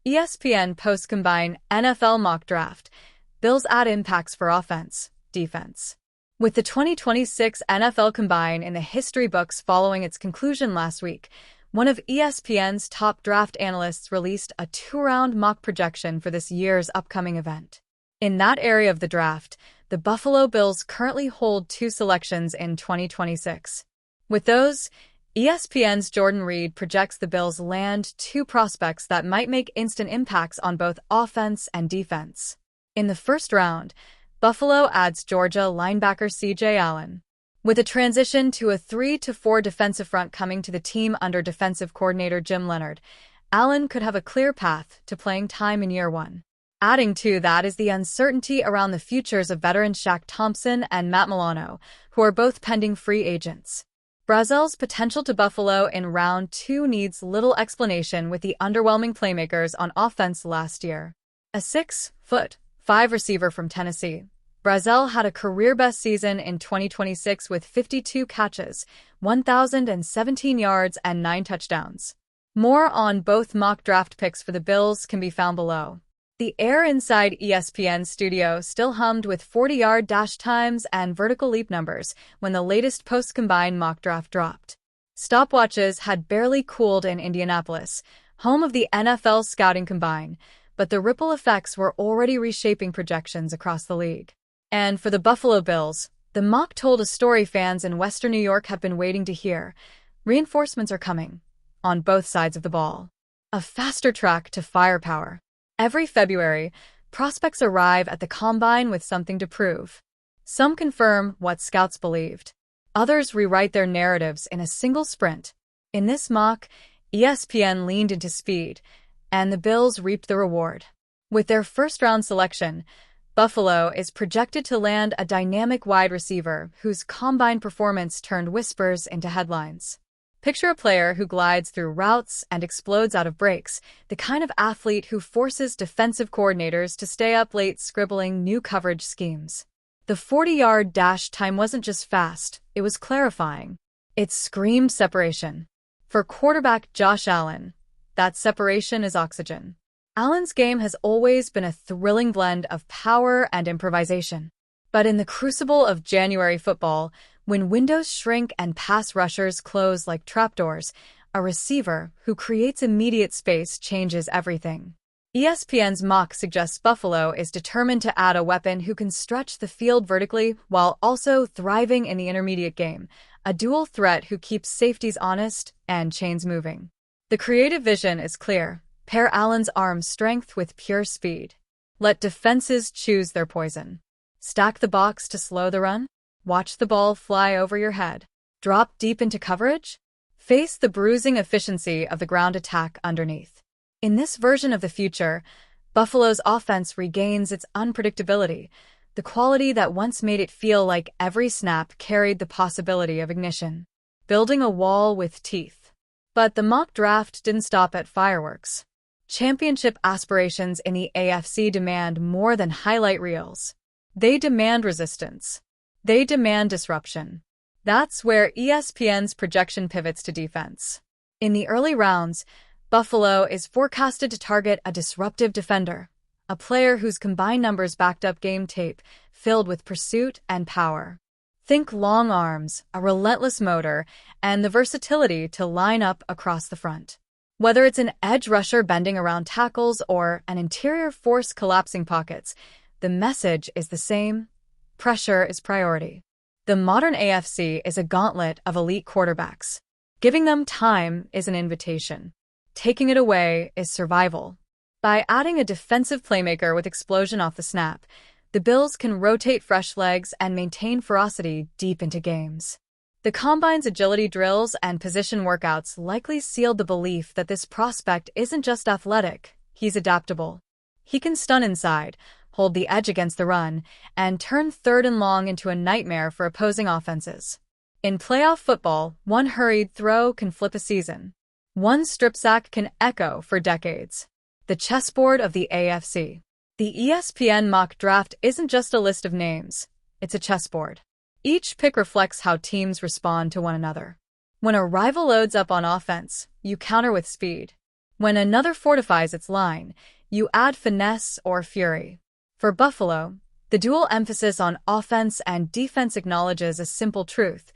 ESPN post-combine NFL mock draft. Bills add impacts for offense, defense. With the 2026 NFL Combine in the history books following its conclusion last week, one of ESPN's top draft analysts released a two-round mock projection for this year's upcoming event. In that area of the draft, the Buffalo Bills currently hold two selections in 2026. With those, ESPN's Jordan Reed projects the Bills land two prospects that might make instant impacts on both offense and defense. In the first round, Buffalo adds Georgia linebacker C.J. Allen. With a transition to a 3-4 defensive front coming to the team under defensive coordinator Jim Leonhard, Allen could have a clear path to playing time in year one. Adding to that is the uncertainty around the futures of veterans Shaq Thompson and Matt Milano, who are both pending free agents. Brazel's potential to Buffalo in round two needs little explanation with the underwhelming playmakers on offense last year. A 6'5" receiver from Tennessee, Brazel had a career-best season in 2026 with 52 catches, 1,017 yards, and 9 touchdowns. More on both mock draft picks for the Bills can be found below. The air inside ESPN's studio still hummed with 40-yard dash times and vertical leap numbers when the latest post-combine mock draft dropped. Stopwatches had barely cooled in Indianapolis, home of the NFL Scouting Combine, but the ripple effects were already reshaping projections across the league. And for the Buffalo Bills, the mock told a story fans in Western New York have been waiting to hear. Reinforcements are coming, on both sides of the ball. A faster track to firepower. Every February, prospects arrive at the Combine with something to prove. Some confirm what scouts believed. Others rewrite their narratives in a single sprint. In this mock, ESPN leaned into speed, and the Bills reaped the reward. With their first-round selection, Buffalo is projected to land a dynamic wide receiver whose combine performance turned whispers into headlines. Picture a player who glides through routes and explodes out of breaks, the kind of athlete who forces defensive coordinators to stay up late scribbling new coverage schemes. The 40-yard dash time wasn't just fast, it was clarifying. It screamed separation. For quarterback Josh Allen, that separation is oxygen. Allen's game has always been a thrilling blend of power and improvisation. But in the crucible of January football, when windows shrink and pass rushers close like trapdoors, a receiver who creates immediate space changes everything. ESPN's mock suggests Buffalo is determined to add a weapon who can stretch the field vertically while also thriving in the intermediate game, a dual threat who keeps safeties honest and chains moving. The creative vision is clear. Pair Allen's arm strength with pure speed. Let defenses choose their poison. Stack the box to slow the run. Watch the ball fly over your head. Drop deep into coverage. Face the bruising efficiency of the ground attack underneath. In this version of the future, Buffalo's offense regains its unpredictability, the quality that once made it feel like every snap carried the possibility of ignition. Building a wall with teeth. But the mock draft didn't stop at fireworks. Championship aspirations in the AFC demand more than highlight reels. They demand resistance. They demand disruption. That's where ESPN's projection pivots to defense. In the early rounds, Buffalo is forecasted to target a disruptive defender, a player whose combined numbers backed up game tape, filled with pursuit and power. Think long arms, a relentless motor, and the versatility to line up across the front. Whether it's an edge rusher bending around tackles or an interior force collapsing pockets, the message is the same. Pressure is priority. The modern AFC is a gauntlet of elite quarterbacks. Giving them time is an invitation. Taking it away is survival. By adding a defensive playmaker with explosion off the snap, the Bills can rotate fresh legs and maintain ferocity deep into games. The Combine's agility drills and position workouts likely sealed the belief that this prospect isn't just athletic, he's adaptable. He can stun inside, hold the edge against the run, and turn third and long into a nightmare for opposing offenses. In playoff football, one hurried throw can flip a season. One strip sack can echo for decades. The chessboard of the AFC. The ESPN mock draft isn't just a list of names, it's a chessboard. Each pick reflects how teams respond to one another. When a rival loads up on offense, you counter with speed. When another fortifies its line, you add finesse or fury. For Buffalo, the dual emphasis on offense and defense acknowledges a simple truth: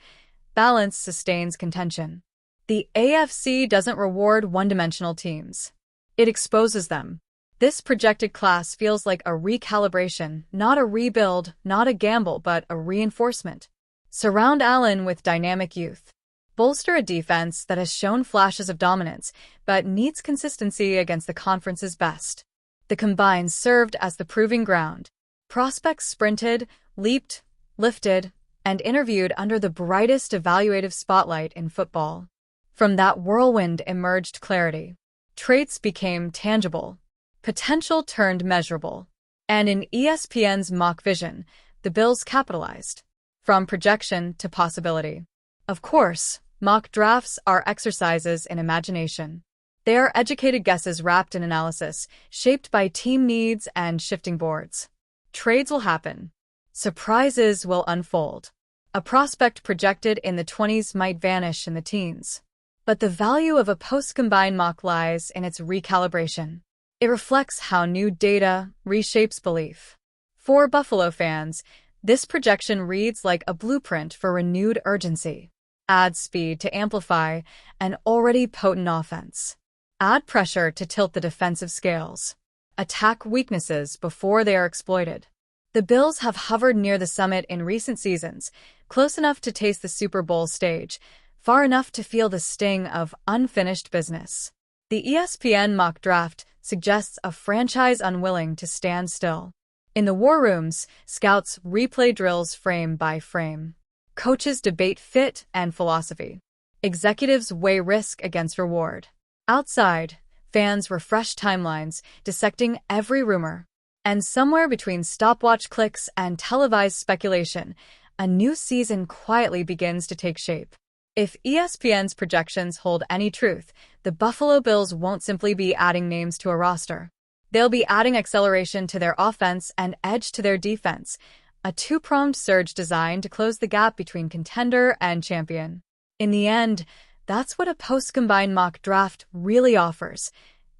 balance sustains contention. The AFC doesn't reward one-dimensional teams. It exposes them. This projected class feels like a recalibration, not a rebuild, not a gamble, but a reinforcement. Surround Allen with dynamic youth. Bolster a defense that has shown flashes of dominance, but needs consistency against the conference's best. The Combine served as the proving ground. Prospects sprinted, leaped, lifted, and interviewed under the brightest evaluative spotlight in football. From that whirlwind emerged clarity. Traits became tangible. Potential turned measurable. And in ESPN's mock vision, the Bills capitalized. From projection to possibility. Of course, mock drafts are exercises in imagination. They are educated guesses wrapped in analysis, shaped by team needs and shifting boards. Trades will happen. Surprises will unfold. A prospect projected in the 20s might vanish in the teens. But the value of a post-combine mock lies in its recalibration. It reflects how new data reshapes belief. For Buffalo fans, this projection reads like a blueprint for renewed urgency. Add speed to amplify an already potent offense. Add pressure to tilt the defensive scales. Attack weaknesses before they are exploited. The Bills have hovered near the summit in recent seasons, close enough to taste the Super Bowl stage, far enough to feel the sting of unfinished business. The ESPN mock draft suggests a franchise unwilling to stand still. In the war rooms, scouts replay drills frame by frame. Coaches debate fit and philosophy. Executives weigh risk against reward. Outside, fans refresh timelines, dissecting every rumor. And somewhere between stopwatch clicks and televised speculation, a new season quietly begins to take shape. If ESPN's projections hold any truth, the Buffalo Bills won't simply be adding names to a roster. They'll be adding acceleration to their offense and edge to their defense, a two-pronged surge designed to close the gap between contender and champion. In the end, that's what a post-combine mock draft really offers.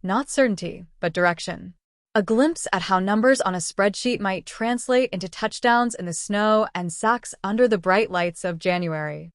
Not certainty, but direction. A glimpse at how numbers on a spreadsheet might translate into touchdowns in the snow and sacks under the bright lights of January.